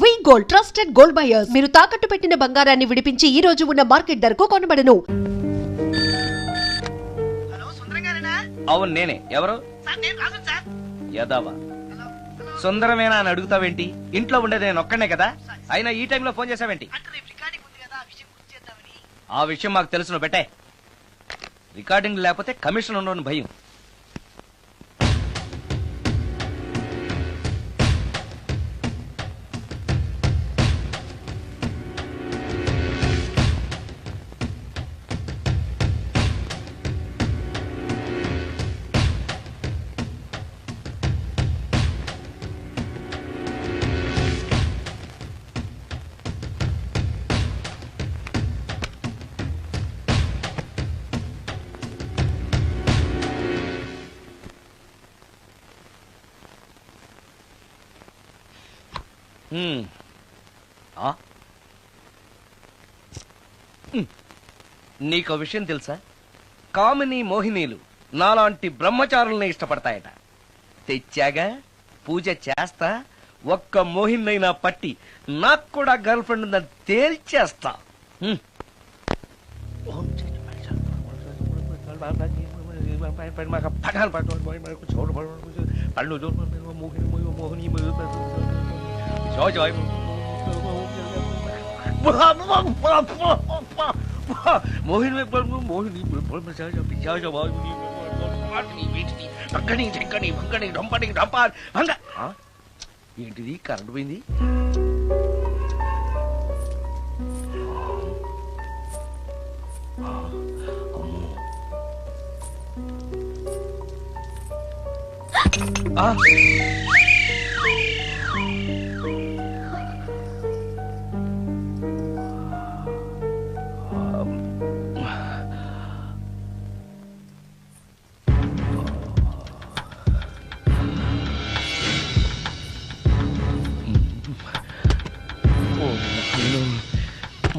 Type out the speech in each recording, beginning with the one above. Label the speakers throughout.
Speaker 1: వి gold trusted gold buyers. మీరు తాకట్టు పెట్టిన బంగారాన్ని విడిపించి ఈ రోజు ఉన్న మార్కెట్ ధరకు కొనబడను.
Speaker 2: అవును నేనే. ఎవరు? యదావా సుందరమేనా అని అడుగుతావేంటి? ఇంట్లో ఉండేది నేను ఒక్కనే కదా. అయినా ఈ టైంలో ఫోన్ చేసావేంటి? ఆ విషయం మాకు తెలుసు, నువ్వు పెట్టే. రికార్డింగ్ లేకపోతే కమిషన్ ఉండవని భయం. నీకో విషయం తెలుసా? కామిని మోహినీలు నాలాంటి బ్రహ్మచారుల్ని ఇష్టపడతాయట. తెచ్చాగా, పూజ చేస్తా, ఒక్క మోహినైనా పట్టి నాకు కూడా గర్ల్ ఫ్రెండ్ ఉందని తేల్చేస్తా. ఏంటిది? కరెంట్ పోయింది.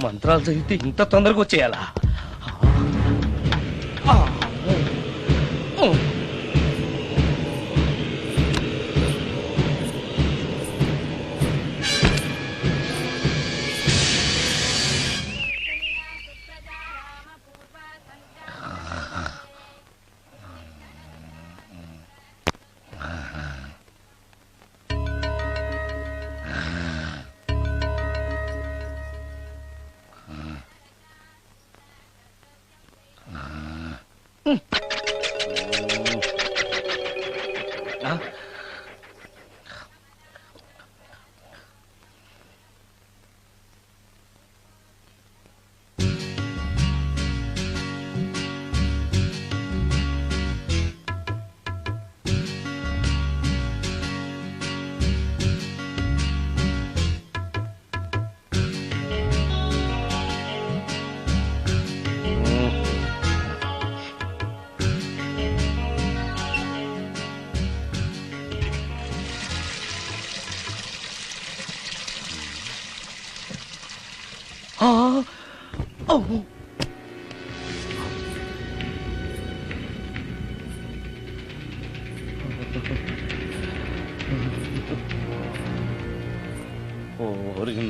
Speaker 2: మంత్రాలు చదివితే ఇంత తొందరగా వచ్చేయాలా?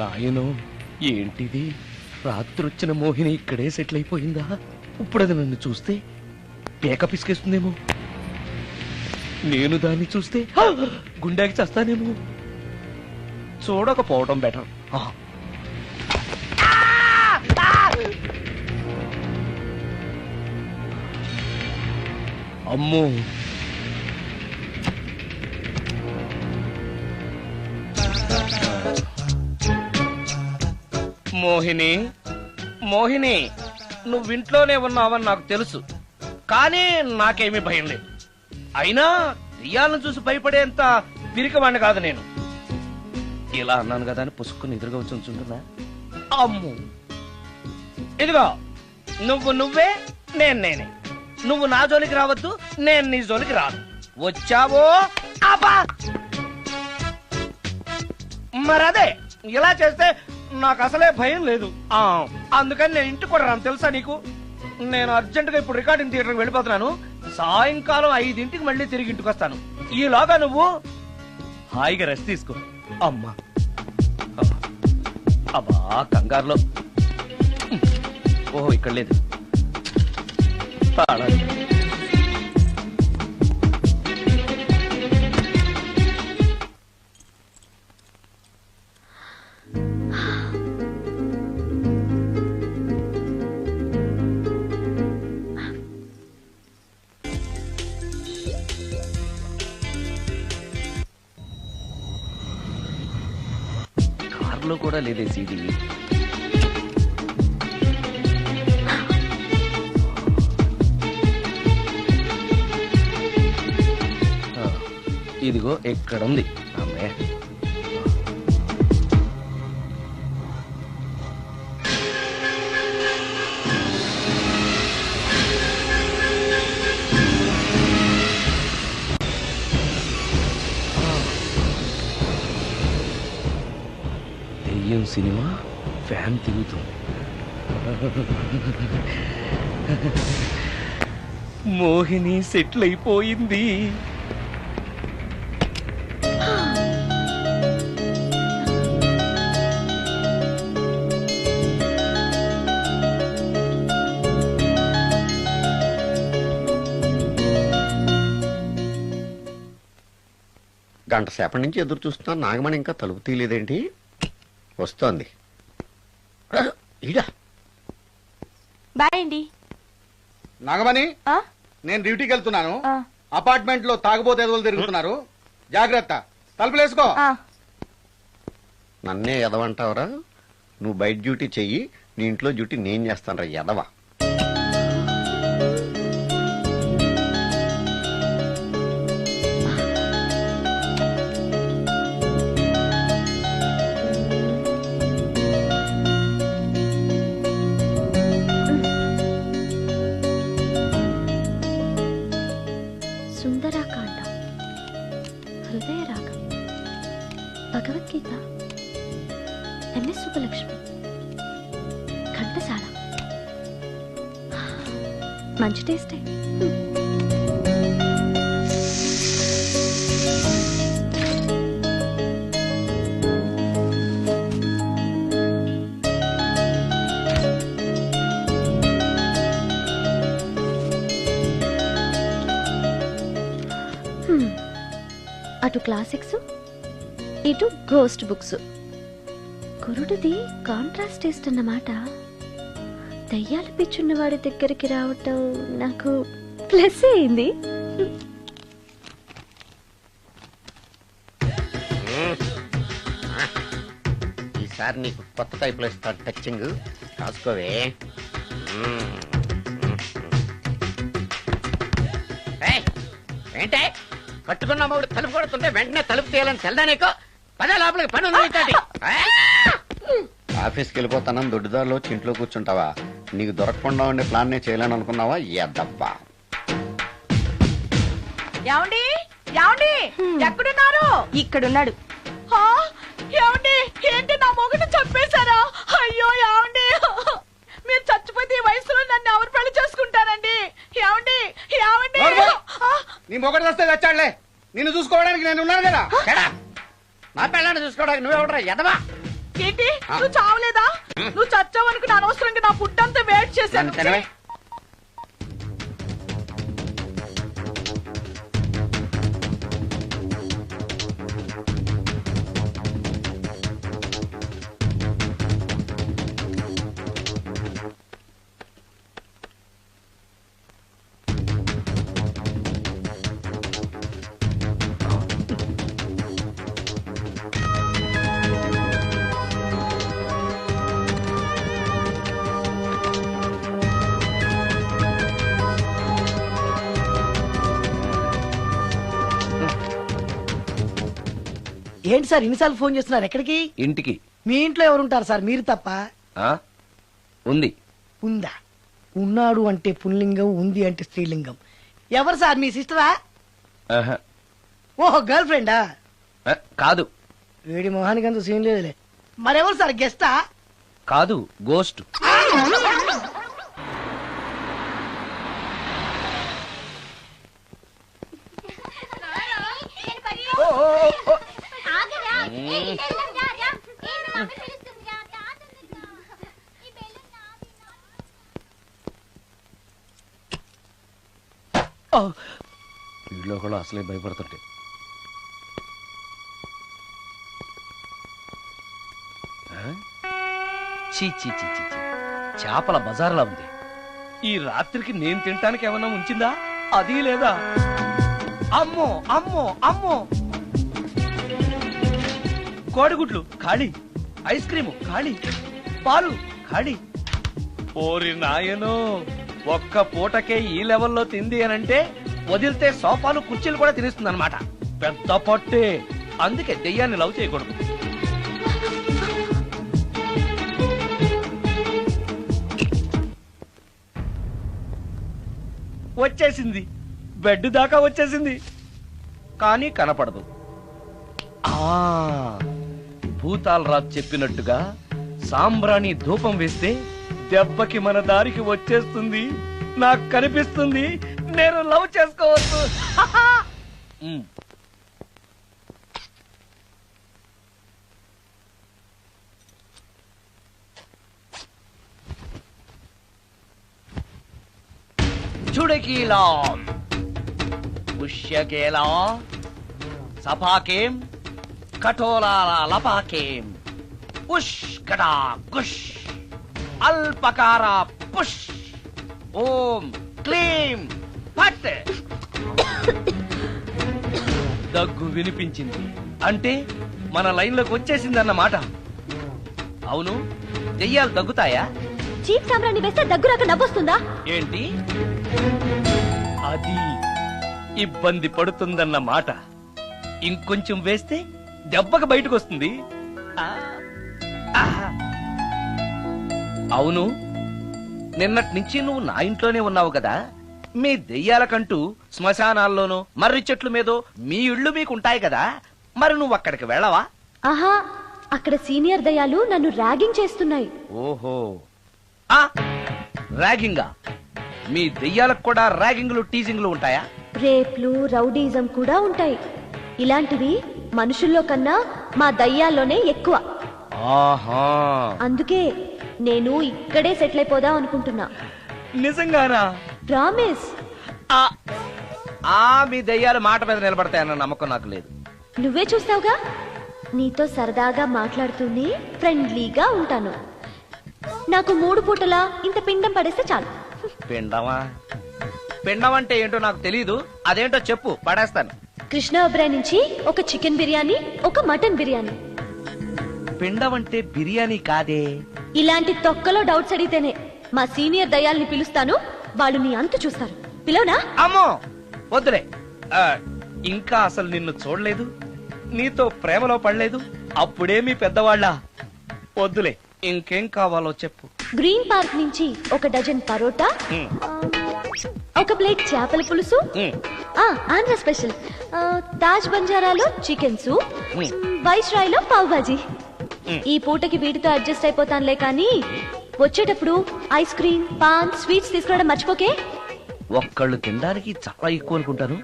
Speaker 2: నాయనో, ఏంటిది? రాత్రి వచ్చిన మోహిని ఇక్కడే సెటిల్ అయిపోయిందా? ఇప్పుడు అది నన్ను చూస్తే పేక పిసికేస్తుందేమో. నేను దాన్ని చూస్తే గుండెకి చేస్తానేమో. చూడకపోవడం బెటర్. అమ్మో, మోహిని, మోహిని, నువ్వింట్లోనే ఉన్నావని నాకు తెలుసు, కానీ నాకేమీ భయం లేదు. అయినా రియాలను చూసి భయపడేంత పిరికవాణ్ణి కాదు నేను. ఇలా అన్నాను కదా అని పుసుక్కుని ఎదురుగా వచ్చి ఉంచుంటున్నా. అమ్ము, ఇదిగో నువ్వే, నేనే. నువ్వు నా జోలికి రావద్దు, నేను నీ జోలికి రాను. వచ్చావో అబ్బా, మరదే ఇలా చేస్తే నాకు అసలే భయం లేదు. అందుకని నేను ఇంటికి కూడా రాను, తెలుసా నీకు? నేను అర్జెంటుగా ఇప్పుడు రికార్డింగ్ థియేటర్కి వెళ్ళిపోతున్నాను. సాయంకాలం 5ంటికి మళ్ళీ తిరిగి ఇంటికి వస్తాను. ఈలోగా నువ్వు హాయిగా రెస్ట్ తీసుకో. అమ్మా అబ్బా కంగారులో. ఓహో ఇక్కడ లేదు. తాళాలు. కారులో కూడా లేదే సీడీ. ఇదిగో ఎక్కడ ఉంది అమ్మే. దెయ్యం సినిమా ఫ్యాన్ తిరుగుతుంది. మోహిని సెటిల్ అయిపోయింది.
Speaker 3: గంట సేపటి నుంచి ఎదురు చూస్తున్నా, నాగమణి ఇంకా తలుపు తీయలేదేంటి? వస్తోంది. ఈడా
Speaker 4: బాయ్ అండి.
Speaker 5: నాగమణి,
Speaker 4: ఆ?
Speaker 5: నేను డ్యూటీకి వెళ్తున్నాను.
Speaker 4: ఆ.
Speaker 5: అపార్ట్మెంట్ లో తాగుబోతు ఎదవలు తిరుగుతున్నారు. జాగ్రత్త, తలుపులేసుకో.
Speaker 4: ఆ.
Speaker 3: నన్నే ఎదవంటావురా? నువ్వు బయట డ్యూటీ చెయ్యి, నీ ఇంట్లో డ్యూటీ నేను చేస్తాను రా ఎదవా.
Speaker 4: సుందరాకాండ, హృదయ రాగం, భగవద్గీత, ఎంఎస్ సుబ్బలక్ష్మి, ఘంటసాల. మంచి టేస్టే. అటు క్లాసిక్స్, ఇటు గోస్ట్ బుక్స్. కురుడిది కాంట్రాస్ట్ టేస్ట్ అన్నమాట. దయ్యాల పిచ్చున్న వాడి దగ్గరికి రావటం నాకు ప్లస్ అయింది.
Speaker 3: ఈసారి నీకు కొత్త టైప్లో ఇస్తా టచ్చింగ్, కాసుకోవే. ఏంటే కట్టుకున్న మూడు తలుపు కొడుతుంటే వెంటనే తలుపు తీయాలని తెల్దా నీకు? పద లోపలికి, పని ఉంది. ఆఫీస్కి వెళ్ళిపోతానని దొడ్డుదారిలో ఇంట్లో కూర్చుంటావా? నీకు దొరకకుండా ఉండే ప్లాన్ నే చేయాలని అనుకున్నావా? ఎద్దబ్బా.
Speaker 6: ఏమండి ఏమండి ఎక్కడున్నారు?
Speaker 4: ఇక్కడున్నాడు.
Speaker 6: ఏమండి ఏంటి నా మొగుడు చంపేశారా? అయ్యో ఏమండి, మీరు చచ్చిపోతే ఈ వయసులో నన్ను ఎవరు పెళ్లి చేసుకుంటారండి? ఏమండి ఏమండి
Speaker 5: నీ మొగడు వస్తే వచ్చాడులే, నిన్ను చూసుకోవడానికి నేను ఉన్నాను కదా.
Speaker 3: నా పిల్లని చూసుకోవడానికి నువ్వెవడరా ఎదవా?
Speaker 6: ఏంటి నువ్వు చావలేదా? నువ్వు చచ్చావనుకుని అనవసరంగా నా ఫుడ్ అంతా వేట్ చేశాను.
Speaker 7: ఏంటి సార్ ఇన్నిసార్లు ఫోన్ చేస్తున్నారు? ఎక్కడికి?
Speaker 2: ఇంటికి.
Speaker 7: మీ ఇంట్లో ఎవరుంటారు సార్? మీరు తప్ప.
Speaker 2: ఉంది.
Speaker 7: ఉందా? ఉన్నాడు అంటే పుల్లింగం, ఉంది అంటే స్త్రీలింగం. ఎవరు సార్? మీ సిస్టరా? ఓహో, గర్ల్ ఫ్రెండా?
Speaker 2: కాదు.
Speaker 7: వేడి మొహానికి అంత సీన్ లేదులే. మరెవరు సార్? గెస్టా?
Speaker 2: కాదు, గోస్ట్. వీళ్ళు కూడా అసలే భయపడుతుంటే. చీ చీ చీ చీ చీ. చేపల బజార్లా ఉంది. ఈ రాత్రికి నేను తినటానికి ఏమన్నా ఉంచిందా? అది లేదా? అమ్మో అమ్మో అమ్మో, కోడిగుడ్లు ఖాళీ, ఐస్ క్రీము ఖాళీ, పాలు ఖాళీ. ఓరి నాయనో, ఒక్క పూటకే ఈ లెవెల్లో తింది అనంటే వదిలితే సోఫాలు కుర్చీలు కూడా తినేస్తుంది అనమాట. పెద్ద పొట్టే. అందుకే దెయ్యాన్ని లవ్ చేయకూడదు. వచ్చేసింది, బెడ్ దాకా వచ్చేసింది, కానీ కనపడదు. భూతాలరాజు చెప్పినట్టుగా సాంబ్రాణి ధూపం వేస్తే దెబ్బకి మన దారికి వచ్చేస్తుంది. నాకు కనిపిస్తుంది, నేను లవ్ చేసుకోవచ్చు. చుడకీలా పుష్యకేలా సపాకేం కఠోలాల లపాకేం ఉష్ కటా కుష్ అల్పకార పుష్ ఓం క్లీం ఫట్. దగ్గు వినిపించింది అంటే మన లైన్లోకి వచ్చేసిందన్నమాట. అవును, దెయ్యాలు దగ్గుతాయా?
Speaker 4: చీప్ సాంబ్రాన్ని వేస్తే దగ్గురాక నవ్వొస్తుందా?
Speaker 2: ఏంటి అది? ఇబ్బంది పడుతుందన్న మాట. ఇంకొంచెం వేస్తే దెబ్బకి బయటకు వస్తుంది. అవును, నిన్నటి నుంచి నువ్వు నా ఇంట్లోనే ఉన్నావు కదా. మీ దెయ్యాలకంటూ శ్మశానాల్లోనూ మర్రి చెట్ల మీదో మీ ఇళ్ళు మీకుంటాయి కదా, మరి నువ్వు అక్కడికి వెళ్ళవా?
Speaker 4: ఆహా, అక్కడ సీనియర్ దయాలు నన్ను ర్యాగింగ్ చేస్తున్నాయి.
Speaker 2: ఓహో, ర్యాగింగా? మీ దెయ్యాలకు కూడా ర్యాగింగ్లు టీజింగ్లు ఉంటాయా?
Speaker 4: రేప్లు, రౌడీజం కూడా ఉంటాయి. ఇలాంటివి మనుషుల్లో కన్నా మా దయ్యాల్లోనే ఎక్కువ.
Speaker 2: ఆహా,
Speaker 4: అందుకే నేను ఇక్కడే సెటిల్ అయిపోదాం అనుకుంటున్నా.
Speaker 2: నిజంగానా?
Speaker 4: ప్రామిస్.
Speaker 2: మీ దెయ్యాలు మాట మీద నిలబడతాయన్న నమ్మకం నాకు లేదు.
Speaker 4: నువ్వే చూస్తావుగా, నీతో సరదాగా మాట్లాడుతూనే ఫ్రెండ్లీగా ఉంటాను. నాకు 3 పూటలా ఇంత పిండం పడేస్తే చాలు.
Speaker 2: పిండమా? పిండం అంటే ఏంటో నాకు తెలీదు. అదేంటో చెప్పు, పడేస్తాను.
Speaker 4: కృష్ణ ఒబ్రాయ్ నుంచి ఒక చికెన్ బిర్యానీ, ఒక మటన్ బిర్యానీ.
Speaker 2: పిండం అంటే బిర్యానీ కాదే.
Speaker 4: ఇలాంటి తొక్కలో డౌట్స్ అడిగితేనే మా సీనియర్ దయాల్ని పిలుస్తాను. వాళ్ళు నీ అంతు చూస్తారు. పిలవనా?
Speaker 2: అమ్మో వద్దులే. ఇంకా అసలు నిన్ను చూడలేదు, నీతో ప్రేమలో పడలేదు. అప్పుడే మీ పెద్దవాళ్ళ. వద్దులే, ఇంకేం కావాలో చెప్పు.
Speaker 4: గ్రీన్ పార్క్ నుంచి ఒక డజన్ పరోటా, ఒక ప్లేట్ చేపల పులుసు, ఆంధ్ర స్పెషల్ తాజ్ బంజారాలో చికెన్ సూప్, వైస్రాయ్ లో పావ్ భాజీ. ఈ పూటకి వీటితో అడ్జస్ట్ అయిపోతానులే, కానీ వచ్చేటప్పుడు ఐస్ క్రీమ్, పాన్, స్వీట్స్ తీసుకురావడం మర్చిపోకే.
Speaker 2: ఒక్కళ్ళు తినడానికి చాలా ఎక్కువ అనుకుంటాను.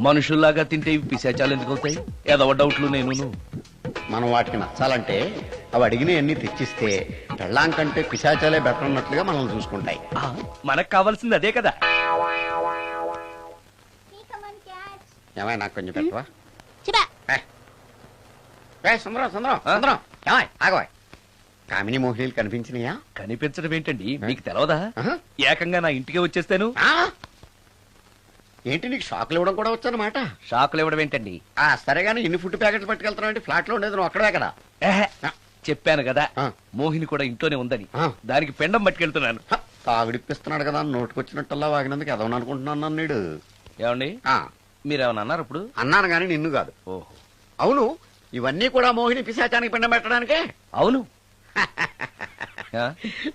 Speaker 2: మనుషుల్లాగా తింటే ఇవి పిశాచాలు ఎందుకు అవుతాయి? ఏదో డౌట్లు నేను.
Speaker 5: మనం వాటికి నచ్చాలంటే అవి అడిగిన అన్ని తెచ్చిస్తే పెళ్ళాం కంటే పిశాచాలే బెటర్ ఉన్నట్లుగా మనల్ని చూసుకుంటాయి.
Speaker 2: మనకు కావాల్సింది అదే కదా.
Speaker 5: ఏమై నాకు కొంచెం పెట్టవా? సుందరం సుందరం సుందరం, ఏమై ఆగవా? కామిని మోహినీలు కనిపించినాయా?
Speaker 2: కనిపించడం ఏంటండి, మీకు తెలవదా? ఏకంగా నా ఇంటికి వచ్చేస్తాను.
Speaker 5: ఏంటి, నీకు షాకులు ఇవ్వడం కూడా వచ్చానమాట?
Speaker 2: షాకులు ఇవ్వడం ఏంటండి?
Speaker 5: సరే గానీ ఇన్ని ఫుడ్ ప్యాకెట్లు పట్టుకెళ్తున్నావు? ఫ్లాట్ లో ఉండేది నువ్వు అక్కడే కదా.
Speaker 2: చెప్పాను కదా, మోహిని కూడా ఇంట్లోనే ఉందని. దానికి పెండం పట్టుకెళ్తున్నాను.
Speaker 5: తాగుడిప్పిస్తున్నాడు కదా, నోటుకొచ్చినట్టల్లా వాగినందుకు ఎదవని అనుకుంటున్నాను నీడు.
Speaker 2: ఏమండి, మీరేమన్నా అన్నారు ఇప్పుడు?
Speaker 5: అన్నాను గాని నిన్ను కాదు.
Speaker 2: ఓహో,
Speaker 5: అవును, ఇవన్నీ కూడా మోహిని పిశాచానికి పిండం పెట్టడానికే?
Speaker 2: అవును.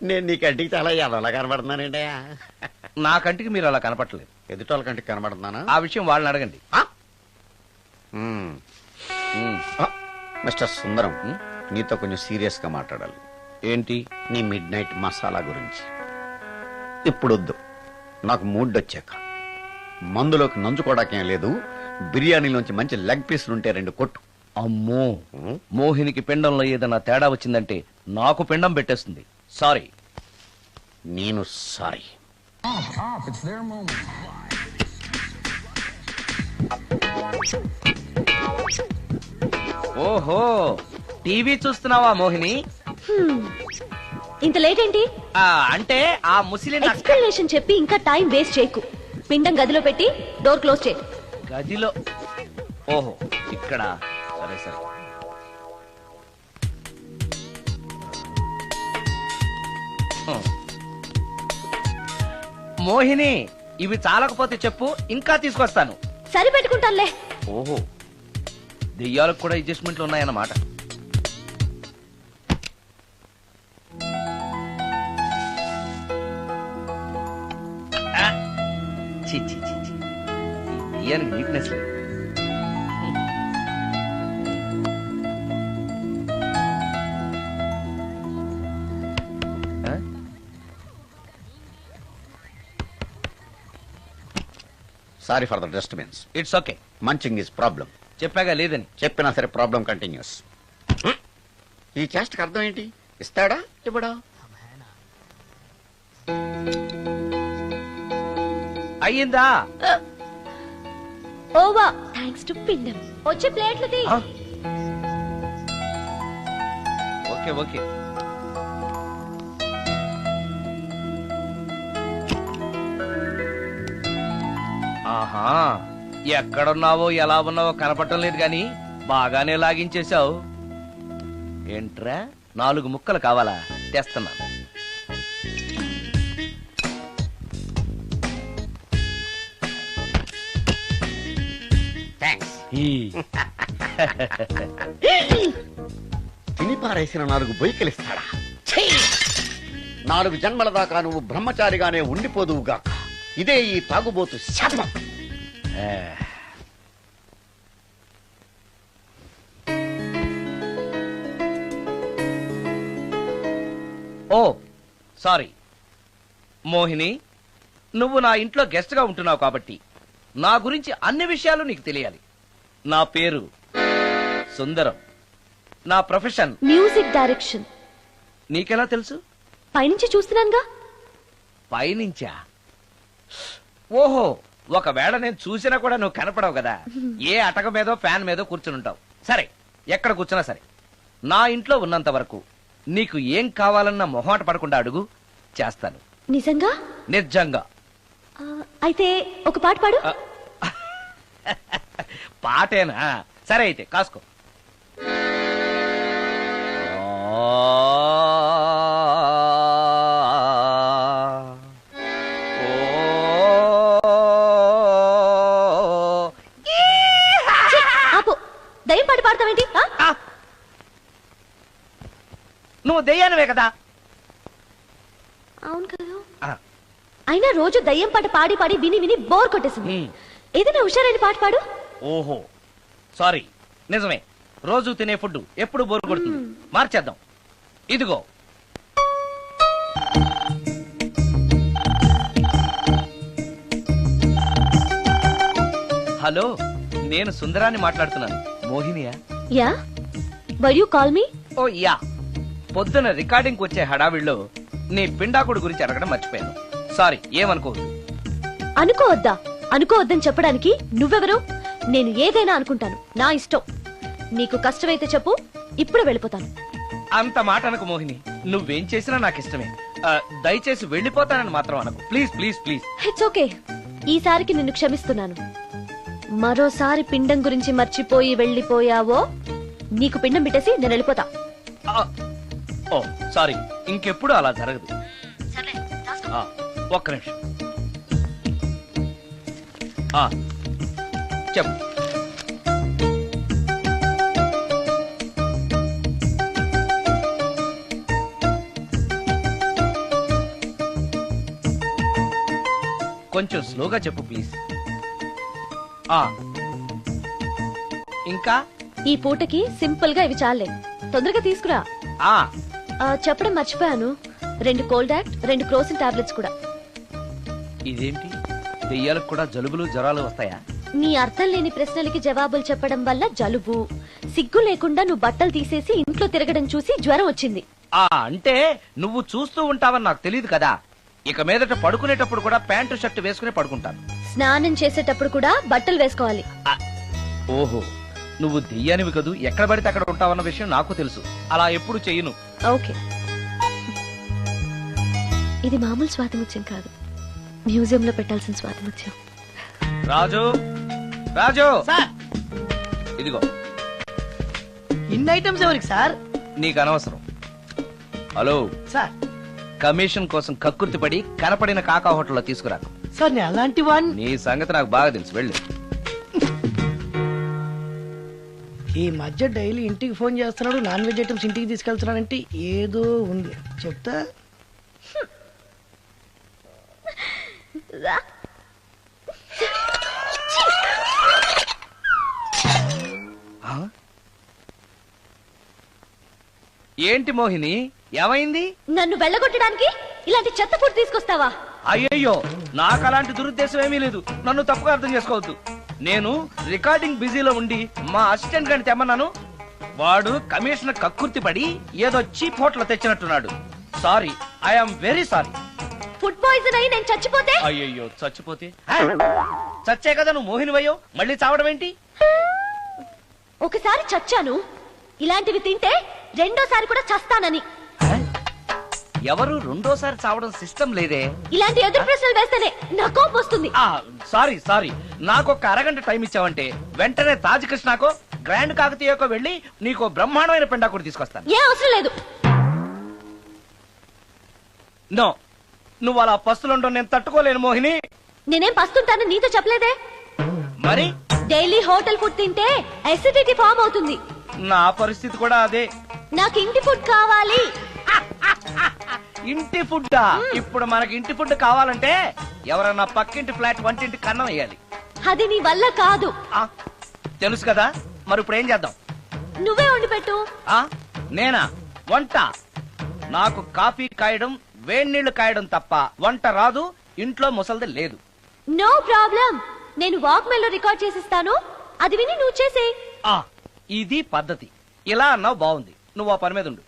Speaker 5: నేను నీ కంటికి చాలా ఎదవలా కనబడుతున్నానండి.
Speaker 2: నా కంటికి మీరు అలా కనపడలేదు.
Speaker 5: ఎదుటోళ్ళ కంటికి కనబడుతున్నానా?
Speaker 2: ఆ విషయం వాళ్ళని అడగండి.
Speaker 5: మిస్టర్ సుందరం, నీతో కొంచెం సీరియస్ గా మాట్లాడాలి.
Speaker 2: ఏంటి?
Speaker 5: నీ మిడ్ నైట్ మసాలా గురించి. ఇప్పుడొద్దు, నాకు మూడ్ వచ్చాక. మందులోకి నంచుకోవడాకేం లేదు, బిర్యానీలోంచి మంచి లెగ్ పీసులుంటే 2 కొట్టు.
Speaker 2: అమ్మో, మోహినికి పిండంలో ఏదైనా తేడా వచ్చిందంటే నాకు పిండం పెట్టేస్తుంది. సారీ.
Speaker 5: నేను సారీ.
Speaker 2: ఓహో, టీవీ చూస్తున్నావా మోహిని?
Speaker 4: ఇంత లేట్ ఏంటి?
Speaker 2: అంటే ఆ ముసిలి నక్క
Speaker 4: ఎక్స్ప్లెనేషన్ చెప్పి ఇంకా టైం వేస్ట్ చేయకు. పిండం గదిలో పెట్టి డోర్ క్లోజ్ చేయి.
Speaker 2: గదిలో. ఓహో, ఇక్కడ. సరే సరే. మోహిని, ఇవి చాలకపోతే చెప్పు, ఇంకా తీసుకొస్తాను.
Speaker 4: సరి పెట్టుకుంటానులే.
Speaker 2: ఓహో, దెయ్యాలకు కూడా అడ్జస్ట్మెంట్లు ఉన్నాయన్నమాట. ఆ, ఛీ, ఛీ, ఛీ, ఛీ. ఈ దెయ్యానికి నీట్నెస్ లేదు. ఆ?
Speaker 5: Sorry for the disturbance.
Speaker 2: It's okay.
Speaker 5: Munching is problem.
Speaker 2: చెప్పాగా లేదని.
Speaker 5: చెప్పినా సరే ప్రాబ్లం కంటిన్యూస్. ఈ చేష్టకి అర్థం ఏంటి? ఇస్తాడా ఇవ్వడా?
Speaker 2: అయ్యిందా?
Speaker 4: ఓవా థ్యాంక్స్ టు పిండం. వచ్చే ప్లేట్లు తీ.
Speaker 2: ఆ? Okay okay. ఆహా, ఎక్కడున్నావో ఎలా ఉన్నావో కనపడటం లేదు గాని బాగానే లాగించేశావు. ఏంట్రా, 4 ముక్కలు కావాలా? తెస్తున్నాను.
Speaker 3: థ్యాంక్స్.
Speaker 5: తినిపారేసిన 4 బొయ్యకలిస్తాడా? 4 జన్మల దాకా నువ్వు బ్రహ్మచారిగానే ఉండిపోదువుగాక. ఇదే ఈ తాగుబోతు శాపం.
Speaker 2: ఓ సారీ మోహిని, నువ్వు నా ఇంట్లో గెస్ట్ గా ఉంటున్నావు కాబట్టి నా గురించి అన్ని విషయాలు నీకు తెలియాలి. నా పేరు సుందరం. నా ప్రొఫెషన్
Speaker 4: మ్యూజిక్ డైరెక్షన్.
Speaker 2: నీకెలా తెలుసు?
Speaker 4: పైనుంచి చూస్తున్నానుగా.
Speaker 2: పైనుంచా? ఓహో, ఒకవేళ నేను చూసినా కూడా నువ్వు కనపడవు కదా. ఏ అటక మీదో ఫ్యాన్ మీదో కూర్చుని ఉంటావు. సరే, ఎక్కడ కూర్చున్నా సరే, నా ఇంట్లో ఉన్నంత వరకు నీకు ఏం కావాలన్నా మొహాట పడకుండా అడుగు, చేస్తాను.
Speaker 4: నిజంగా?
Speaker 2: నిజంగా.
Speaker 4: అయితే ఒక పాట పాడు.
Speaker 2: పాటేనా? సరే అయితే కాసుకో.
Speaker 4: ఆపు. దయ్యం పాట పాడతావేంటి?
Speaker 2: నువ్వు దెయ్యానివే కదా.
Speaker 4: అవును కదా.
Speaker 2: ఆ.
Speaker 4: అయినా రోజు దయ్యం పాట పాడి పాడి విని విని బోర్ కొట్టేసింది. ఏదైనా హుషారైన పాట పాడు.
Speaker 2: ఓహో సారీ, నిజమే. రోజు తినే ఫుడ్ ఎప్పుడు బోరు కొడుతుంది. మార్చేద్దాం. ఇదిగో. హలో, నేను సుందరాన్ని మాట్లాడుతున్నాను. మోహినియా?
Speaker 4: Yeah, why you call me?
Speaker 2: Oh yeah, పొద్దున రికార్డింగ్ వచ్చే హడావిడిలో నీ పిండాకుడు గురించి అడగడం మర్చిపోయాను. సారీ, ఏమనుకోవద్దు.
Speaker 4: అనుకోవద్దా? అనుకోవద్దని చెప్పడానికి నువ్వెవరు? నేను ఏదైనా అనుకుంటాను, నా ఇష్టం. నీకు కష్టమైతే చెప్పు, ఇప్పుడు వెళ్ళిపోతాను.
Speaker 2: అంత మాట అనకు మోహిని. నువ్వేం చేసినా నాకు ఇష్టమే. దయచేసి వెళ్ళిపోతానని మాత్రం అనకు. Please please please.
Speaker 4: It's okay, ఈసారికి నిన్ను క్షమిస్తున్నాను. మరోసారి పిండం గురించి మర్చిపోయి వెళ్ళిపోయావో నీకు పిండం పెట్టేసి నేను వెళ్ళిపోతా.
Speaker 2: ఓ సారీ, ఇంకెప్పుడు అలా జరగదు. ఒక్క నిమిషం. చెప్పు. కొంచెం స్లోగా చెప్పు ప్లీజ్. ఇంకా
Speaker 4: ఈ పూటకి సింపుల్ గా ఇవి చాలే, తొందరగా తీసుకురా. చెప్పడం మర్చిపోయాను, 2 కోల్డ్ యాక్ట్, 2 క్రోసిన్ టాబ్లెట్స్ కూడా.
Speaker 2: ఇదేంటి, దెయ్యాలకు కూడా జలుబులు జ్వరాలు వస్తాయా?
Speaker 4: నీ అర్థం లేని ప్రశ్నలకి జవాబులు చెప్పడం వల్ల జలుబు, సిగ్గు లేకుండా నువ్వు బట్టలు తీసేసి ఇంట్లో తిరగడం చూసి జ్వరం వచ్చింది.
Speaker 2: అంటే నువ్వు చూస్తూ ఉంటావని నాకు తెలియదు కదా. ఇక మీదట పడుకునేటప్పుడు కూడా ప్యాంటు షర్ట్ వేసుకుని పడుకుంటాను.
Speaker 4: స్నానం చేసేటప్పుడు కూడా బట్టలు వేసుకోవాలి.
Speaker 2: ఓహో, నువ్వు దెయ్యానివి కదూ, ఎక్కడ పడితే అక్కడ ఉంటావన్న విషయం నాకు తెలుసు. అలా ఎప్పుడు చెయ్యను.
Speaker 4: ఓకే, ఇది మామూలు స్వాతిముత్యం కాదు, మ్యూజియంలో పెట్టాల్సిన స్వాతిముత్యం.
Speaker 2: రాజు, రాజు,
Speaker 7: సార్
Speaker 2: ఇదిగో
Speaker 7: ఇన్ని ఐటమ్స్ ఎవరికి సార్?
Speaker 2: నీకు అనవసరం. హలో
Speaker 7: సార్
Speaker 2: కమిషన్ కోసం కక్కుర్తి పడి కనపడిన కాకా హోటల్లో తీసుకురా.
Speaker 7: సార్ నేను అలాంటి వాడిని.
Speaker 2: నీ సంగతి నాకు బాగా తెలుసు, వెళ్ళు.
Speaker 7: ఈ మధ్య డైలీ ఇంటికి ఫోన్ చేస్తున్నాడు, నాన్ వెజ్ ఐటమ్స్ ఇంటికి తీసుకెళ్తున్నాడంటే ఏదో ఉంది, చెప్తా.
Speaker 2: ఏంటి మోహిని, ఏమైంది?
Speaker 4: నన్ను వెళ్ళగొట్టడానికి ఇలాంటి చెత్త ఫుడ్ తీసుకొస్తావా?
Speaker 2: అయ్యయ్యో, నాకు అలాంటి దురుద్దేశం ఏమీ లేదు, నన్ను తప్పుగా అర్థం చేసుకోవద్దు. నేను రికార్డింగ్ బిజీలో ఉండి మా అసిస్టెంట్ గారిని తెమ్మన్నాను. వాడు కమిషనర్ కక్కుర్తి పడి ఏదో చీప్ హోటల్ తెచ్చినట్టున్నాడు. Sorry, I'm very sorry.
Speaker 4: Food poison అయి నేను చచ్చిపోతే?
Speaker 2: అయ్యయ్యో, చచ్చిపోతే? చచ్చే కదా నువ్వు మోహినివయ్యో, మళ్ళీ చావడం ఏంటి?
Speaker 4: ఒకసారి చచ్చాను, ఇలాంటివి తింటే రెండోసారి కూడా చస్తానని.
Speaker 2: ఎవరు రెండోసారి చావడం సిస్టం లేదే.
Speaker 4: ఇలాంటి ఎదురు ప్రశ్నలు వేస్తేనే నా కోపం వస్తుంది.
Speaker 2: సారీ సారీ, నాకు ఒక అరగంట టైం ఇచ్చావంటే వెంటనే తాజ్ కృష్ణకో గ్రాండ్ కాకతీయకో వెళ్ళి నీకు బ్రహ్మాండమైన పెండాకుడు తీసుకొస్తాను.
Speaker 4: ఏ అవసరం లేదు.
Speaker 2: నో, నువ్వు అలా పస్తులుండో నేను తట్టుకోలేను మోహిని.
Speaker 4: నేనేం పస్తుంటాను నీతో చెప్పలేదే.
Speaker 2: మరి
Speaker 4: డైలీ హోటల్ ఫుడ్ తింటే అసిడిటీ ఫామ్ అవుతుంది.
Speaker 2: నా పరిస్థితి కూడా అదే.
Speaker 4: నాకు ఇంటి ఫుడ్ కావాలి.
Speaker 2: ఇంటి ఫుడ్డా? ఇప్పుడు మనకి ఇంటి ఫుడ్ కావాలంటే ఎవరన్నా పక్కింటి ఫ్లాట్ వంటింటి కన్నం వేయాలి.
Speaker 4: అది నీ వల్ల కాదు.
Speaker 2: తెలుసు కదా, మరి ఇప్పుడు ఏం చేద్దాం?
Speaker 4: నువ్వే వండి పెట్టు.
Speaker 2: నేనా వంట? నాకు కాఫీ కాయడం వేడి నీళ్లు కాయడం తప్ప వంట రాదు. ఇంట్లో ముసల్ది లేదు.
Speaker 4: నో ప్రాబ్లం, నేను వాక్ మెయిల్ లో రికార్డ్ చేసిస్తాను, అది విని నువ్వు చేసే.
Speaker 2: ఇది పద్ధతి. ఇలా అన్నావు, బాగుంది. నువ్వు ఆ పని మీద ఉండు.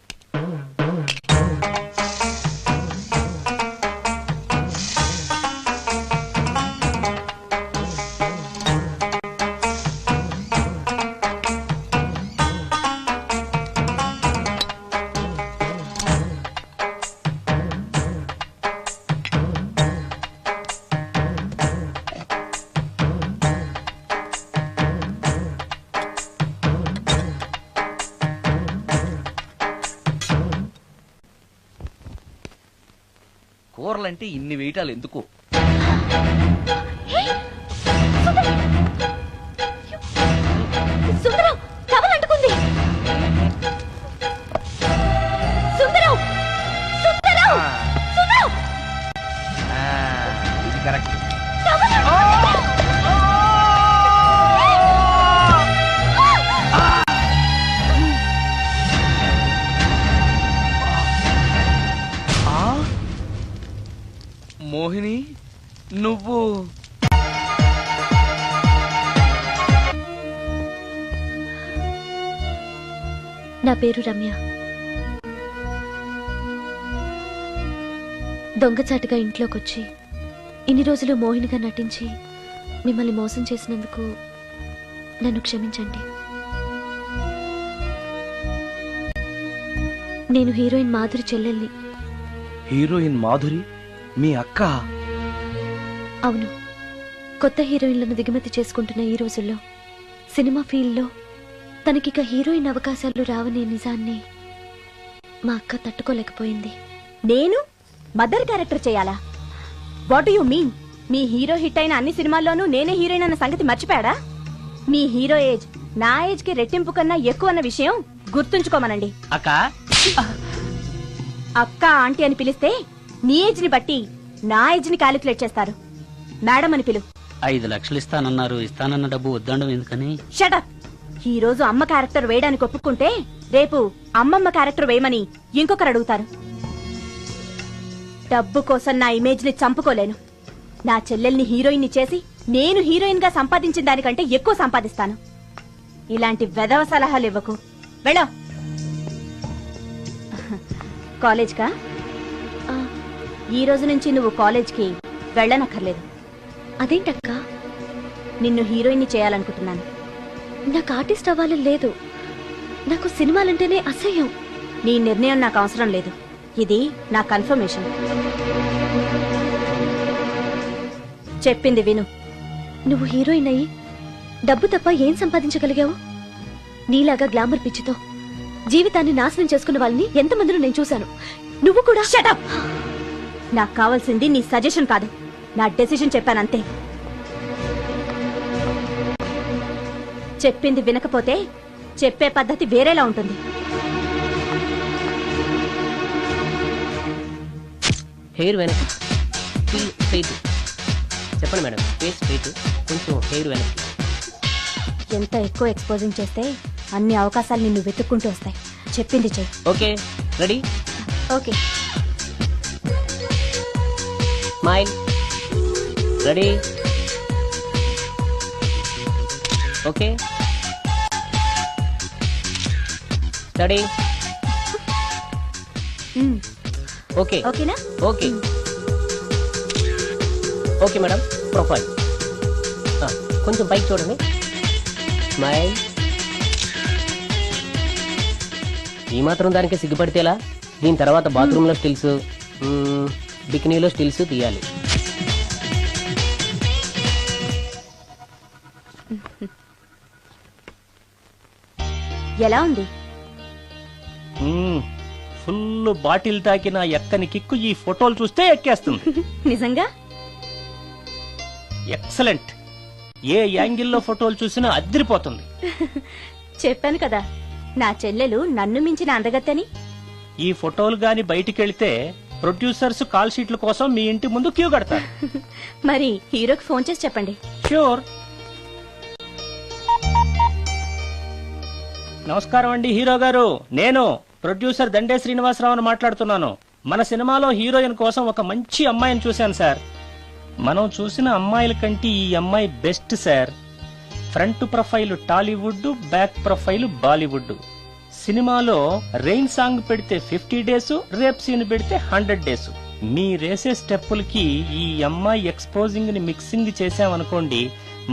Speaker 2: కూరలంటే ఇన్ని వేయటాలు ఎందుకు?
Speaker 4: సుందరం, టవల్ అంటుకుంది. సుందరం, సుందరం, సుందరం.
Speaker 2: ఇది కరెక్ట్.
Speaker 4: టవల్
Speaker 2: మోహిని, నువ్వు
Speaker 4: నా పేరు రమ్య. దొంగచాటుగా ఇంట్లోకొచ్చి ఇన్ని రోజులు మోహినిగా నటించి మిమ్మల్ని మోసం చేసినందుకు నన్ను క్షమించండి. నేను హీరోయిన్ మాధురి చెల్లెల్ని.
Speaker 2: హీరోయిన్ మాధురి మీ అక్క?
Speaker 4: అవును, కొత్త హీరోయిన్లను దిగుమతి చేసుకుంటున్న ఈ రోజుల్లో సినిమా ఫీల్డ్లో తనకిక హీరోయిన్ అవకాశాలు రావనే నిజాన్ని మా అక్క తట్టుకోలేకపోయింది.
Speaker 8: నేను మదర్ క్యారెక్టర్ చేయాలా? What you mean? Me hero hit అయిన అన్ని సినిమాల్లోనూ నేనే హీరోయిన్ అన్న సంగతి మర్చిపోయాడా? మీ హీరో ఏజ్ నా ఏజ్ కి రెట్టింపు కన్నా ఎక్కువ అన్న విషయం గుర్తుంచుకోమనండి.
Speaker 2: అక్క
Speaker 8: అక్క ఆంటీ అని పిలిస్తే నీ ఏజ్ ని బట్టి నా ఏజ్ ని క్యాలిక్యులేట్ చేస్తారు. మేడం అని పిలు.
Speaker 9: 5 లక్షలు ఇస్తానన్నారు, ఇస్తానన్న డబ్బు వద్దండం ఎందుకని?
Speaker 8: షటప్. ఈ రోజు అమ్మ క్యారెక్టర్ వేయడానికి ఒప్పుకుంటే రేపు అమ్మమ్మ క్యారెక్టర్ వేయమని ఇంకొకరు అడుగుతారు. డబ్బు కోసం నా ఇమేజ్ ని చంపుకోలేను. నా చెల్లెల్ని హీరోయిన్ ని చేసి నేను హీరోయిన్ గా సంపాదించిన దానికంటే ఎక్కువ సంపాదిస్తాను. ఇలాంటి వెధవ సలహాలు ఇవ్వకు. వెళ్ళో. కాలేజ్ కా? ఈ రోజు నుంచి నువ్వు కాలేజ్ కి వెళ్ళనక్కర్లేదు.
Speaker 4: అదేంటక్క?
Speaker 8: నిన్ను హీరోయిన్ చేయాలనుకుంటున్నాను.
Speaker 4: నాకు ఆర్టిస్ట్ అవ్వాలని లేదు. నాకు సినిమాలంటేనే అసహ్యం.
Speaker 8: నీ నిర్ణయం నాకు అవసరం లేదు. ఇది నా కన్ఫర్మేషన్. చెప్పింది విను.
Speaker 4: నువ్వు హీరోయిన్ అయ్యి డబ్బు తప్ప ఏం సంపాదించగలిగావు? నీలాగా గ్లామర్ పిచ్చితో జీవితాన్ని నాశనం చేసుకున్న వాళ్ళని ఎంతమందిలో నేను చూశాను. నువ్వు కూడా.
Speaker 8: షటప్! నాకు కావాల్సింది నీ సజెషన్ కాదు, నా డెసిషన్ చెప్పానంతే. చెప్పింది వినకపోతే చెప్పే పద్ధతి వేరేలా ఉంటుంది.
Speaker 10: హెయిర్ వెనక్కి, స్ట్రైట్. చెప్పండి మేడం. ఫేస్ స్ట్రైట్, కొంచెం హెయిర్ వెనక్కి.
Speaker 8: ఎంత ఎక్కువ ఎక్స్పోజింగ్ చేస్తే అన్ని అవకాశాలు నిన్ను వెతుక్కుంటూ వస్తాయి. చెప్పింది చెయ్యి.
Speaker 10: Okay, ready?
Speaker 8: Okay.
Speaker 10: Smile. Ready? Okay. Study. Okay.
Speaker 8: ఓకేనా?
Speaker 10: ఓకే. Okay madam. ప్రొఫైల్ కొంచెం పైకి చూడండి. స్మైల్. ఈ మాత్రం దానికి సిగ్గుపడితేలా? దీని తర్వాత బాత్రూంలో స్టిల్స్, బికినీలో స్టిల్స్ తీయాలి.
Speaker 8: ఎలా ఉంది?
Speaker 2: ఫుల్ బాటిల్ తాకిన ఎక్కని కిక్కు ఈ ఫోటోలు చూస్తే ఎక్కేస్తుంది.
Speaker 8: నిజంగా
Speaker 2: ఎక్సలెంట్. ఏ యాంగిల్లో ఫోటోలు చూసినా అదిరిపోతుంది.
Speaker 8: చెప్పాను కదా, నా చెల్లెలు నన్ను మించిన అందగత్తని.
Speaker 2: ఈ ఫోటోలు గాని బయటికెళ్తే ప్రొడ్యూసర్స్ కాల్ షీట్ల కోసం మీ ఇంటి ముందు క్యూ కడతారు.
Speaker 8: మరి హీరోకి ఫోన్ చేసి చెప్పండి.
Speaker 2: ష్యూర్. నమస్కారం అండి హీరో గారు. నేను ప్రొడ్యూసర్ దండే శ్రీనివాసరావుని మాట్లాడుతున్నాను. మన సినిమాలో హీరోయిన్ కోసం ఒక మంచి అమ్మాయిని చూశాను సార్. మనం చూసిన అమ్మాయిల కంటే ఈ అమ్మాయి best sir. Front profile Tollywood, back profile Bollywood. సినిమాలో రెయిన్ సాంగ్ పెడితే 50 డేస్, రేప్ సీన్ పెడితే 100 డేస్. మీరేసే స్టెప్పులకి ఈ అమ్మాయి ఎక్స్పోజింగ్ ని మిక్సింగ్ చేసామనుకోండి,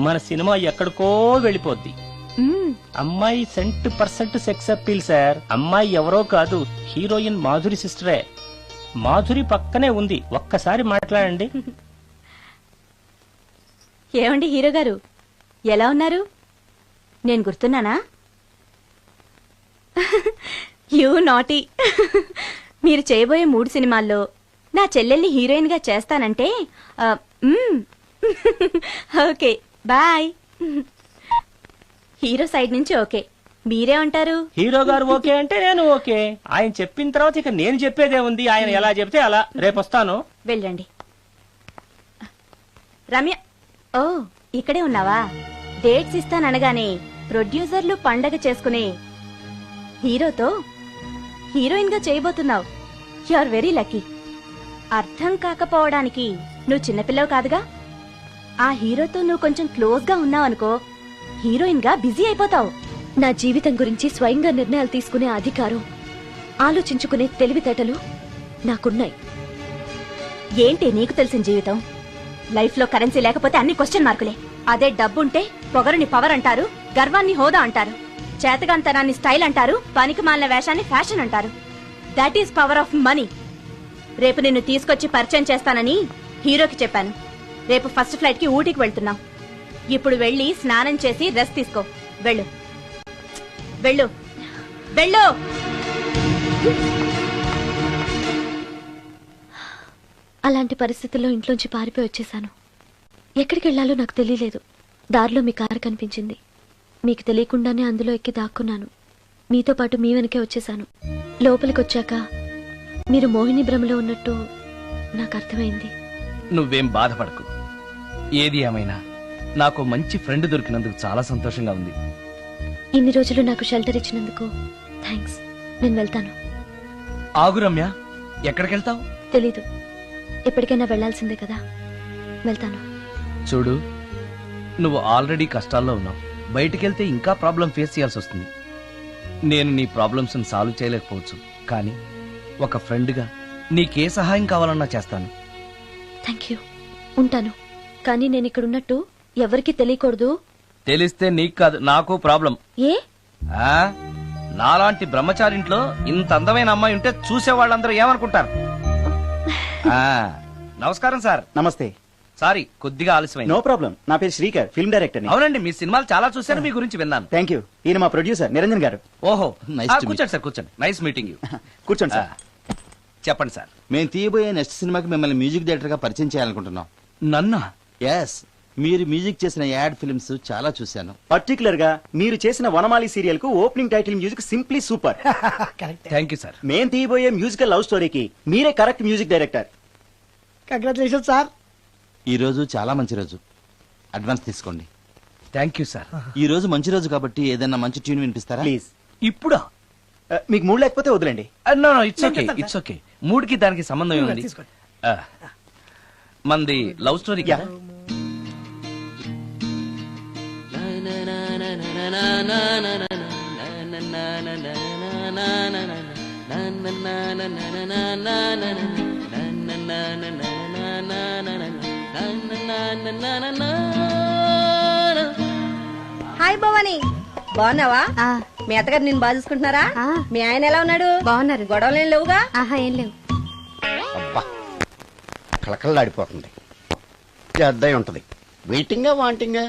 Speaker 2: మన సినిమా ఎక్కడికో వెళ్ళిపోద్ది. అమ్మాయి 100% సెక్స్ అప్పీల్ సార్. అమ్మాయి ఎవరో కాదు, హీరోయిన్ మాధురి సిస్టరే. మాధురి పక్కనే ఉంది, ఒక్కసారి మాట్లాడండి.
Speaker 8: ఏమండి హీరో గారు, ఎలా ఉన్నారు? నేను గుర్తున్నానా? You naughty. మీరు చేయబోయే 3 సినిమాల్లో నా చెల్లెల్ని హీరోయిన్ గా చేస్తానంటే ఓకే బాయ్. హీరో సైడ్ నుంచి ఓకే, మీరే అంటారు?
Speaker 2: హీరో గారు ఓకే అంటే నేను ఓకే. ఆయన చెప్పిన తర్వాత ఇక నేను చెప్పేదే ఉంది. ఆయన ఎలా చెప్తే అలా. రేపు వస్తాను.
Speaker 8: వెళ్ళండి. రమ్య, ఓ ఇక్కడే ఉన్నావా? డేట్స్ ఇస్తాననగానే ప్రొడ్యూసర్లు పండగ చేసుకునే హీరోతో హీరోయిన్ గా చేయబోతున్నావు. You are very lucky. అర్థం కాకపోవడానికి నువ్వు చిన్నపిల్లవు కాదుగా. ఆ హీరోతో నువ్వు కొంచెం క్లోజ్ గా ఉన్నావు అనుకో, హీరోయిన్ గా బిజీ అయిపోతావు.
Speaker 4: నా జీవితం గురించి స్వయంగా నిర్ణయాలు తీసుకునే అధికారం, ఆలోచించుకునే తెలివితేటలు నాకున్నాయి.
Speaker 8: ఏంటి నీకు తెలిసిన జీవితం? లైఫ్ లో కరెన్సీ లేకపోతే అన్ని క్వశ్చన్ మార్కులే. అదే డబ్బుంటే పొగరుని పవర్ అంటారు, గర్వాన్ని హోదా అంటారు, చేతగాంతనాన్ని స్టైల్ అంటారు, పనికి మాలిన వేషాన్ని ఫ్యాషన్ అంటారు. That is power of money. రేపు నిన్ను తీసుకొచ్చి పరిచయం చేస్తానని హీరోకి చెప్పాను. రేపు ఫస్ట్ ఫ్లైట్ కి ఊటీకి వెళ్తున్నాం. ఇప్పుడు వెళ్ళి స్నానం చేసి రెస్ట్ తీసుకో. వెళ్ళు వెళ్ళు వెళ్ళు.
Speaker 4: అలాంటి పరిస్థితుల్లో ఇంట్లోంచి పారిపోయి వచ్చేసాను. ఎక్కడికి వెళ్లాలో నాకు తెలియలేదు. దారిలో మీ కారు కనిపించింది. మీకు తెలియకుండానే అందులో ఎక్కి దాక్కున్నాను. మీతో పాటు మీ వెనకే వచ్చేసాను. లోపలికి వచ్చాక మీరు మోహిని భ్రమలో ఉన్నట్టు నాకు అర్థమైంది.
Speaker 11: నువ్వేం బాధపడకు. ఏది ఏమైనా నాకు మంచి ఫ్రెండ్ దొరికినందుకు చాలా సంతోషంగా ఉంది.
Speaker 4: ఇన్ని రోజులు నాకు షెల్టర్ ఇచ్చినందుకు థ్యాంక్స్. నేను వెళ్తాను.
Speaker 11: ఆగు రమ్య, ఎక్కడికెళ్తావు?
Speaker 4: తెలీదు. ఎప్పటికైనా వెళ్లాల్సిందే కదా. వెళ్తాను.
Speaker 11: చూడు, నువ్వు ఆల్రెడీ కష్టాల్లో ఉన్నావు. బయటికెళ్తే ఇంకా ప్రాబ్లం ఫేస్ చేయాల్సి వస్తుంది. నేను నీ ప్రాబ్లమ్స్ సాల్వ్ చేయలేకపోవచ్చు, కానీ ఒక ఫ్రెండ్గా నీకే సహాయం కావాలన్నా చేస్తాను.
Speaker 4: Thank you. ఉంటాను. కానీ నేను ఇక్కడ ఉన్నట్టు ఎవరికి తెలియకూడదు.
Speaker 11: తెలిస్తే నీకు కాదు నాకు ప్రాబ్లం.
Speaker 4: ఏ?
Speaker 11: ఆ నాలాంటి బ్రహ్మచారింట్లో ఇంత అందమైన అమ్మాయి ఉంటే చూసే వాళ్ళందరూ ఏమనుకుంటారు? నమస్కారం సార్.
Speaker 12: నమస్తే.
Speaker 11: సారీ కొద్దిగా ఆలస్యమైంది.
Speaker 12: No problem. నా పేరు శ్రీకర్, ఫిల్మ్ డైరెక్టర్.
Speaker 11: అవునండి, మీ సినిమాలు చాలా చూశాను, మీ గురించి విన్నాను.
Speaker 12: Thank you. ఈయన మా ప్రొడ్యూసర్ నిరంజన్ గారు.
Speaker 11: ఓహో,
Speaker 12: Nice to meet
Speaker 11: కూర్చోండి సార్, కూర్చోండి. Nice meeting you.
Speaker 12: కూర్చోండి సార్.
Speaker 11: చెప్పండి సార్.
Speaker 13: మేము తీయబోయే నెక్స్ట్ సినిమాకి మిమ్మల్ని మ్యూజిక్ డైరెక్టర్ గా పరిచయం చేయాలనుకుంటున్నాం.
Speaker 11: నన్నా?
Speaker 13: ఎస్, మీరు మ్యూజిక్ చేసిన యాడ్ ఫిల్మ్స్ చాలా చూశాను.
Speaker 12: పర్టికులర్ గా మీరు చేసిన వనమాలి సీరియల్ కు opening title music simply super.
Speaker 11: Thank you sir.
Speaker 12: మేం తీయబోయే మ్యూజికల్ లవ్ స్టోరీకి మీరే correct music director.
Speaker 7: Congratulation sir.
Speaker 13: ఈ రోజు చాలా మంచి రోజు, అడ్వాన్స్ తీసుకోండి.
Speaker 11: Thank you sir.
Speaker 13: ఈ రోజు మంచి రోజు కాబట్టి ఏదైనా మంచి ట్యూన్ వినిపిస్తారా?
Speaker 12: ప్లీజ్.
Speaker 11: ఇప్పుడా?
Speaker 12: మీకు మూడు లేకపోతే వదిలేండి.
Speaker 11: No no, it's okay, it's okay. మూడుకి దానికి సంబంధం ఏముంది? మంది లవ్ స్టోరీ కదా.
Speaker 8: హాయ్ భవాని, బాగున్నావా? మీ అత్తగారు నిన్ను బాగా చూసుకుంటున్నారా? మీ ఆయన ఎలా ఉన్నాడు? బాగున్నారు. గొడవలు ఏం లేవుగా? ఆహా, ఏం లేవు.
Speaker 5: అబ్బా కళకళలాడిపోతుంది. అద్దయి ఉంటది. వెయిటింగా వాంటింగా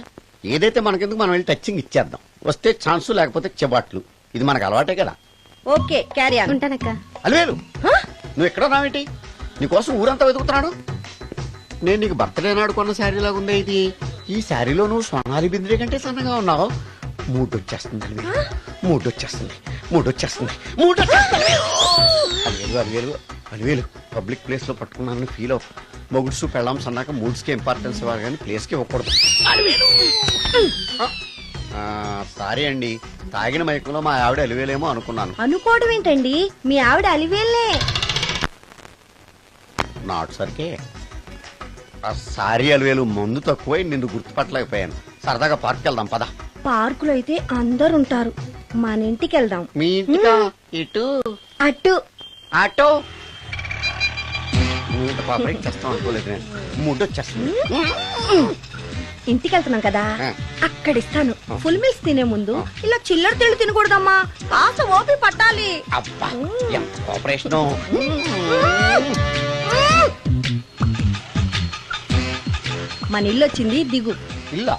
Speaker 5: ఏదైతే మనకెందుకు, మనం వెళ్ళి టచింగ్ ఇచ్చేద్దాం. వస్తే ఛాన్సు, లేకపోతే చెబాట్లు. ఇది మనకు అలవాటే కదా.
Speaker 8: Okay, carry on. ఉంటానక్క.
Speaker 5: అలివేలు, నువ్వు ఎక్కడ రావేంటి? నీకోసం ఊరంతా వెతుకుతున్నాడు. నేను నీకు బర్త్డే నాడు కొన్న శారీ లాగా ఉందే ఇది. ఈ శారీలో నువ్వు సోనాలి బింద్రే కంటే సన్నగా ఉన్నావు. మూడు వచ్చేస్తుంది అలివేలు, మూడు వచ్చేస్తుంది, మూడు వచ్చేస్తుంది, మూడు అలివేలు అలివేలు అలివేలు. పబ్లిక్ ప్లేస్ లో పట్టుకున్నానని ఫీల్ అవు. మొగుడ్సు పెళ్ళాం సన్నాక మూడ్స్ కి ఇంపార్టెన్స్ ఇవ్వాలి కానీ ప్లేస్ కి ఇవ్వకూడదు. సారీ అండి, తాగిన మైకంలో మా ఆవిడ అలివేలేమో అనుకున్నాను.
Speaker 8: అనుకోవడం ఏంటండి, మీ ఆవిడ అలివేలే.
Speaker 5: నాటు సరికే. సారీ అలివేలు, మందు తక్కువై నిన్ను గుర్తుపట్టలేకపోయాను. సరదాగా పార్క్ వెళ్దాం పద.
Speaker 8: పార్కులో అయితే అందరు ఉంటారు, మన ఇంటికి వెళ్దాం.
Speaker 5: మీ ఇంటికా? ఇటు
Speaker 8: అటు
Speaker 5: ఆటో. పాపకి చేస్తాం అనుకోలేదు నేను. మూడు వచ్చేస్తుంది.
Speaker 8: ఇంటికి వెళ్తున్నాం కదా, అక్కడ ఇస్తాను. ఫుల్ మీల్స్ తినే ముందు ఇలా చిల్లర తెళ్ళు తినకూడదమ్మా, కాస్త ఓపి పట్టాలి.
Speaker 5: అబ్బా ఎంత కోఆపరేషన్.
Speaker 8: మన ఇల్లు వచ్చింది, దిగు.
Speaker 5: ఇల్లా?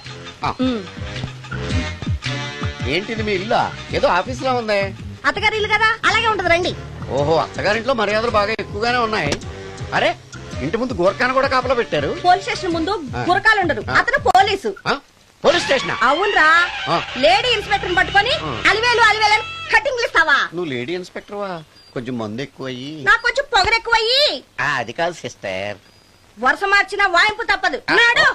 Speaker 5: ఏంటిది మీ ఇల్లా? ఏదో ఆఫీస్ లో ఉంది.
Speaker 8: అత్తగారి ఇల్లు కదా, అలాగే ఉంటది, రండి.
Speaker 5: ఓహో, అత్తగారింట్లో మర్యాదలు బాగా ఎక్కువగానే ఉన్నాయి. అరే, ఇంటి ముందు గోర్ఖాను కూడా కాపలా పెట్టారు.
Speaker 8: పోలీస్ స్టేషన్ ముందు గురకాలు ఉండరు, అతను పోలీసు.
Speaker 5: Police station?
Speaker 8: అవునరా. లేడీ ఇన్స్పెక్టర్ పట్టుకొని అలివేలు అలివేలు కటింగ్లు ఇస్తావా?
Speaker 5: నువ్వు లేడీ ఇన్స్పెక్టర్ వా? కొంచెం మందు ఎక్కువయ్యి.
Speaker 8: నాకు కొంచెం పొగరెక్కువయ్యి.
Speaker 5: అది కాదు సిస్టర్,
Speaker 8: వరుస మార్చిన వాయింపు తప్పదు. నాడు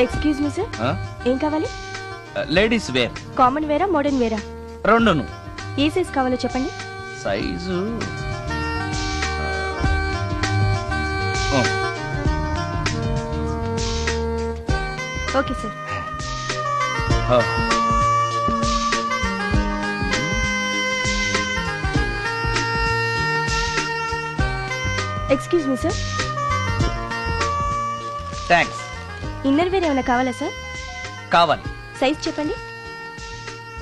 Speaker 4: ఎక్స్క్యూజ్ మీ సార్, ఏం కావాలి?
Speaker 11: Ladies wear.
Speaker 4: కామన్ వేరా, మోడర్న్ వేరా?
Speaker 11: రెండును.
Speaker 4: ఏ సైజ్ కావాలో చెప్పండి.
Speaker 11: Size
Speaker 4: okay sir. Excuse me sir,
Speaker 11: thanks.
Speaker 4: Inner wear ఏమైనా కావాలా సార్?
Speaker 11: కావాలి.
Speaker 4: సైజ్ చెప్పండి.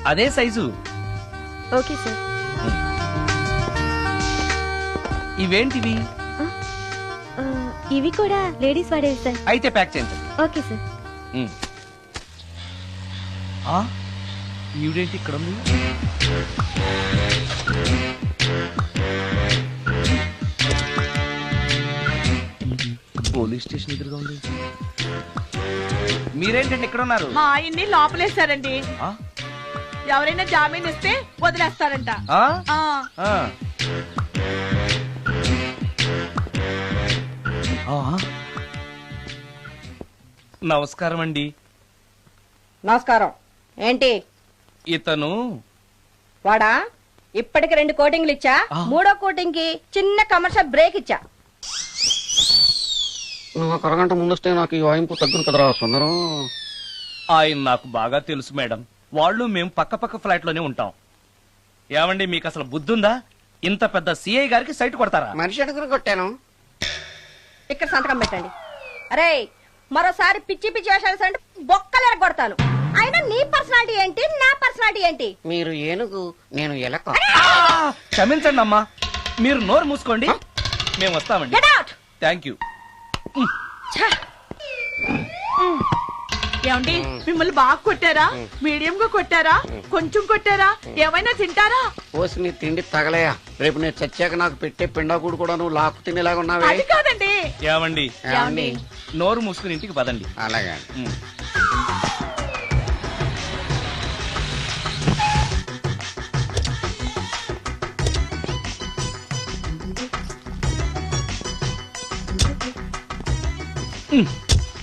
Speaker 11: అదే సైజు.
Speaker 4: Okay sir.
Speaker 11: ఇవేంటివి?
Speaker 4: ఇవి కూడా లేడీస్ వాడేవి సార్.
Speaker 11: అయితే ప్యాక్ చేయండి.
Speaker 4: Okay sir.
Speaker 11: ఈవిడేంటి ఇక్కడ ఉంది? పోలీస్ స్టేషన్ ఎదురుగా ఉంది. మీరేంటండి ఇక్కడ ఉన్నారు?
Speaker 6: మా ఆయన్ని లోపలేశారండి. ఎవరైనా జామీన్ ఇస్తే వదిలేస్తారంట.
Speaker 11: నమస్కారం అండి.
Speaker 8: నమస్కారం. ఏంటి?
Speaker 11: ఇతను
Speaker 8: వాడా? ఇప్పటికి 2 కోటింగ్లు ఇచ్చా, 3వ కోటింగ్ కి చిన్న కమర్షియల్ బ్రేక్ ఇచ్చా.
Speaker 5: నువ్వు ఒక అరగంట ముందొస్తే నాకు ఈ వాయింపు తగ్గును కదరా సుందరం.
Speaker 2: ఆయన నాకు బాగా తెలుసు మేడం. వాళ్ళు మేము పక్క పక్క ఫ్లాట్ లోనే ఉంటాం. ఏమండి మీకు అసలు బుద్ధుందా? ఇంత పెద్ద సిఐ గారికి సైట్ కొడతారా?
Speaker 5: మనిషి అడుగురు కొట్టాను.
Speaker 8: ఇక్కడ సంతకం పెట్టండి. అరే మరోసారి పిచ్చి పిచ్చి వేషాలు అంటే బొక్కలు ఎరగొడతాను. అయినా నీ పర్సనాలిటీ ఏంటి, నా పర్సనాలిటీ ఏంటి?
Speaker 5: మీరు ఏనుగు, నేను ఎలక.
Speaker 2: క్షమించండి అమ్మా, మీరు నోరు మూసుకోండి, మేము వస్తామండి.
Speaker 8: Get out!
Speaker 2: Thank you.
Speaker 6: ఏమండి మిమ్మల్ని బాగా కొట్టారా, మీడియం గా కొట్టారా, కొంచెం కొట్టారా, ఏమైనా తింటారా?
Speaker 5: పోసి నీ తిండి తగలయా. రేపు నేను చచ్చాక నాకు పెట్టే పిండాకుడు కూడా నువ్వు లాక్కు తినేలాగా ఉన్నావే.
Speaker 6: అది కాదండి.
Speaker 2: ఏమండి
Speaker 5: ఏమండి?
Speaker 2: నోరు మూసుకుని ఇంటికి పదండి.
Speaker 5: అలాగే.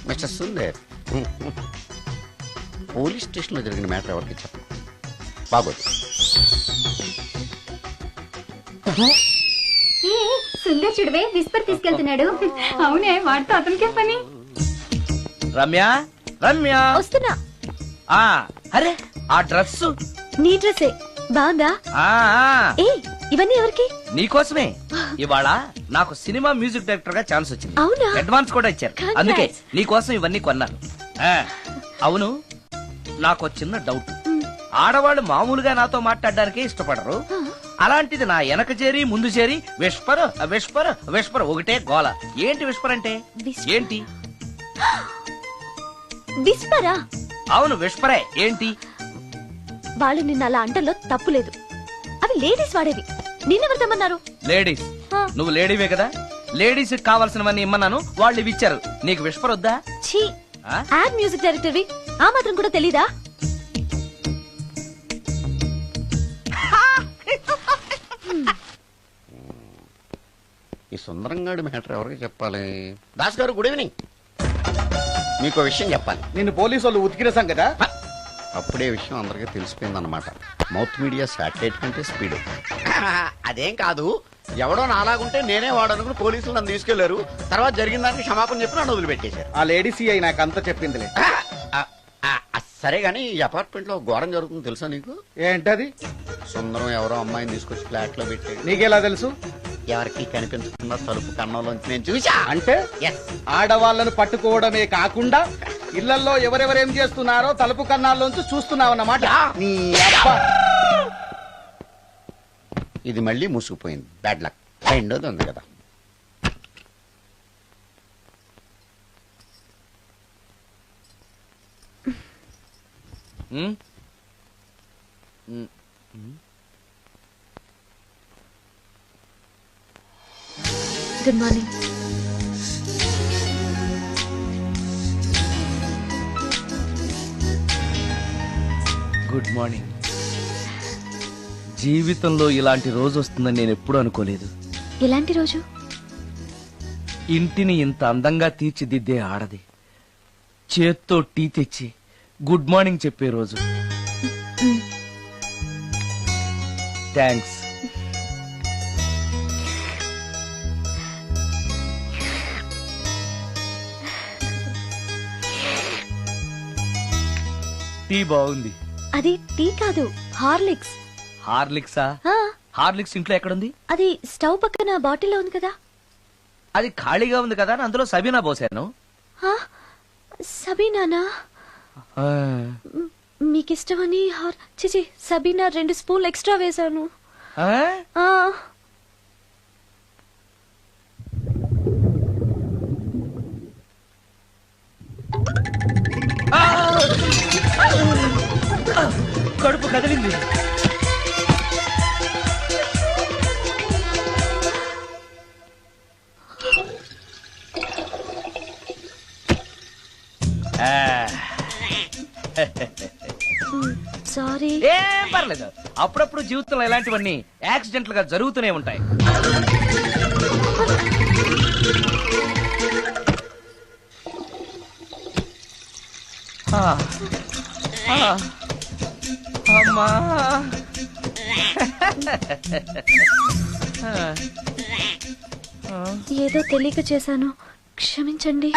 Speaker 5: మిస్టర్ సుందర్, పోలీస్ స్టేషన్ లో జరిగిన మ్యాటర్ ఎవరికి చెప్పండి. బాగోదు.
Speaker 4: సుందర్ చూడవే విస్పర్ తీసుకెళ్తున్నాడు. అవునే, వాడితో అతనికే పని.
Speaker 2: రమ్య, రమ్య
Speaker 4: వస్తున్నా.
Speaker 2: అరే ఆ డ్రెస్
Speaker 4: నీ డ్రెస్సే బాగుందా? ఏ ఇవన్నీ ఎవరికి?
Speaker 2: నీకోసమే. ఇవాళ నాకు సినిమా మ్యూజిక్ డైరెక్టర్ గా ఛాన్స్ వచ్చింది.
Speaker 4: అవునా?
Speaker 2: అడ్వాన్స్ కూడా ఇచ్చారు.
Speaker 4: Congrats.
Speaker 2: అందుకే నీకోసం ఇవన్నీ కొన్నాను. అవును, నాకు చిన్న డౌట్. ఆడవాళ్ళు మామూలుగా నాతో మాట్లాడడానికే ఇష్టపడరు. అలాంటిది నా వెనక చేరి ముందు చేరి విస్పర్ విస్పర్ విస్పర్ ఒకటే గోల. ఏంటి విస్పర్ అంటే? ఏంటి
Speaker 4: విస్పరా?
Speaker 2: అవును విస్పరే. ఏంటి?
Speaker 4: వాళ్ళు నిన్న అలా అంటలో తప్పులేదు. అవి లేడీస్ వాడేవి. నిన్నెవరు తెమ్మన్నారు?
Speaker 2: లేడీస్. నువ్వు లేడీవే కదా. లేడీస్ కావాల్సినవన్నీ ఇమ్మన్నాను, వాళ్ళు ఇవి ఇచ్చారు. నీకు విస్పర్ వద్దా?
Speaker 4: ఛీ, యాడ్ మ్యూజిక్ డైరెక్టర్వి, ఆ మాత్రం కూడా తెలీదా?
Speaker 5: ఈ సుందరంగాడి మ్యాటర్ ఎవరికి చెప్పాలి? దాస్ గారు గుడ్ ఈవినింగ్. మీకు విషయం చెప్పాలి.
Speaker 12: నిన్ను పోలీసు వాళ్ళు ఉతికిన సంగదా?
Speaker 5: అప్పుడే విషయం అందరికీ తెలిసిపోయిందన్నమాట. మౌత్ మీడియా శాటిలైట్ కంటే స్పీడ్. అదేం కాదు, ఎవడో నాలాగుంటే నేనే వాడనుకుని పోలీసులు నన్ను తీసుకెళ్లారు. తర్వాత జరిగిన దానికి క్షమాపణ చెప్పి నన్ను వదిలిపెట్టేశారు.
Speaker 12: ఆ లేడీ సిఐ నాకు అంతా చెప్పిందిలే.
Speaker 5: సరే గానీ ఈ అపార్ట్మెంట్ లో ఘోరం జరుగుతుంది తెలుసా నీకు?
Speaker 12: ఏంటది?
Speaker 5: సుందరం ఎవరో అమ్మాయిని తీసుకొచ్చి ఫ్లాట్ లో పెట్టాడు.
Speaker 12: నీకెలా తెలుసు?
Speaker 5: ఎవరికి కనిపించకుండా తలుపు కన్నంలోంచి నేను చూసా.
Speaker 12: అంటే ఆడవాళ్లను పట్టుకోవడమే కాకుండా ఇళ్లలో ఎవరెవరేం చేస్తున్నారో తలుపు కన్నాల్లోంచి చూస్తున్నావన్నమాట. నీ అబ్బా.
Speaker 5: ఇది మళ్ళీ మూసుకుపోయింది. Bad luck. రెండోది ఉంది కదా.
Speaker 4: Good morning.
Speaker 2: Good morning. జీవితంలో ఇలాంటి రోజు వస్తుందని నేను ఎప్పుడూ అనుకోలేదు.
Speaker 4: ఎలాంటి రోజు?
Speaker 2: ఇంటిని ఇంత అందంగా తీర్చిదిద్దే ఆడది చేత్తో టీ తెచ్చి గుడ్ మార్నింగ్ చెప్పే రోజు. థ్యాంక్స్. టీ బాగుంది.
Speaker 4: అది టీ కాదు, హార్లిక్స్.
Speaker 2: హార్లిక్సా? హార్లిక్స్ ఇంట్లో ఎక్కడుంది?
Speaker 4: అది స్టవ్ పక్కన బాటిల్లో ఉంది కదా.
Speaker 2: అది ఖాళీగా ఉంది కదా, అందులో సబీనా పోసాను.
Speaker 4: సబీనానా? మీకిష్టమని చిచి సబీనా 2 స్పూన్లు ఎక్స్ట్రా వేశాను.
Speaker 2: కడుపు కదిలింది.
Speaker 4: సారీ.
Speaker 2: ఏం పర్లేదు. అప్పుడప్పుడు జీవితంలో ఇలాంటివన్నీ యాక్సిడెంట్లుగా జరుగుతూనే ఉంటాయి. అమ్మా,
Speaker 4: ఏదో తెలియక చేశాను. క్షమించండి.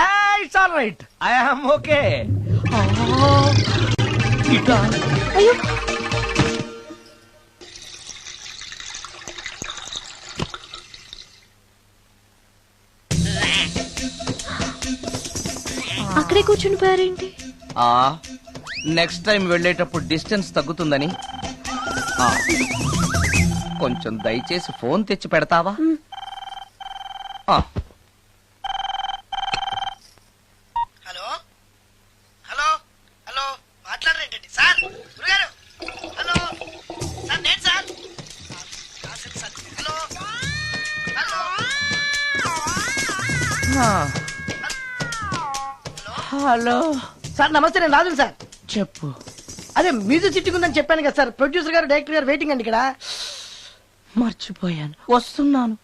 Speaker 2: It's all right, I am okay.
Speaker 4: అయ్యో అక్కడే కూర్చుని పోయారేంటి?
Speaker 11: నెక్స్ట్ టైం వెళ్ళేటప్పుడు డిస్టెన్స్ తగ్గుతుందని. ఆ, కొంచెం దయచేసి ఫోన్ తెచ్చి పెడతావా? ఆ.
Speaker 7: హలో హలో హలో మాట్లాడరేంటండి సార్? గురుగారు హలో సార్, నేను sir. Hello hello
Speaker 11: hello
Speaker 7: sir నమస్తే, నేను రాజుని సార్.
Speaker 11: చెప్పు.
Speaker 7: అదే మ్యూజిక్ సిట్టింగ్ ఉందని చెప్పాను కదా సార్. ప్రొడ్యూసర్ గారు డైరెక్టర్ గారు వెయిటింగ్ అండి ఇక్కడ.
Speaker 11: మర్చిపోయాను, వస్తున్నాను.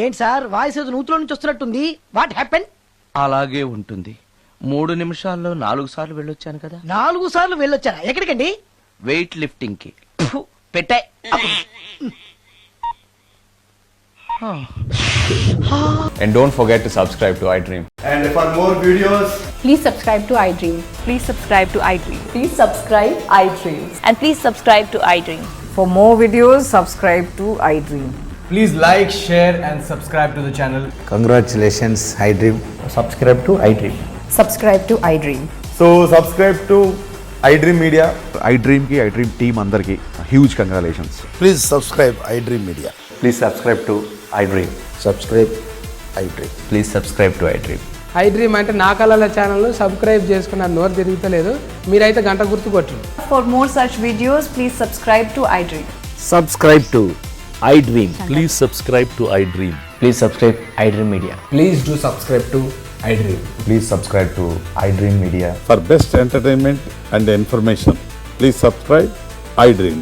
Speaker 7: ఏంటి సార్ వాయిస్ ఏదో నూతులో నుంచి వస్తున్నట్టుంది? What happen?
Speaker 11: అలాగే ఉంటుంది. 3 నిమిషాల్లో 4 సార్లు వెళ్ళొచ్చాను కదా.
Speaker 7: 4 సార్లు వెళ్ళొచ్చారా? ఎక్కడికండి?
Speaker 11: వెయిట్ లిఫ్టింగ్ కి. పెట్టే.
Speaker 14: And don't forget to subscribe to iDream.
Speaker 15: And for more videos,
Speaker 16: please subscribe to iDream.
Speaker 17: Please subscribe to iDream.
Speaker 16: Please subscribe iDream.
Speaker 17: And please subscribe to iDream.
Speaker 16: For more videos, subscribe to iDream.
Speaker 15: please like, share and subscribe to the channel.
Speaker 18: Congratulations, iDream. Subscribe to iDream.
Speaker 16: Subscribe to iDream.
Speaker 15: So subscribe to iDream Media.
Speaker 19: iDream ki iDream team andarki huge congratulations.
Speaker 18: Please subscribe iDream Media.
Speaker 19: Please subscribe to iDream.
Speaker 18: Subscribe iDream.
Speaker 19: Please subscribe to iDream.
Speaker 20: iDream అంటే నా కళల channel subscribe చేసుకున్న నోరు తిరుగుతలేదు. మీరైతే గంట గుర్తు కొట్టండి.
Speaker 16: For more such videos, please subscribe to iDream.
Speaker 18: Subscribe to iDream.
Speaker 19: Please subscribe to iDream.
Speaker 10: Please subscribe iDream Media.
Speaker 15: Please do subscribe to iDream.
Speaker 19: Please subscribe to iDream Media.
Speaker 21: For best entertainment and information, please subscribe iDream.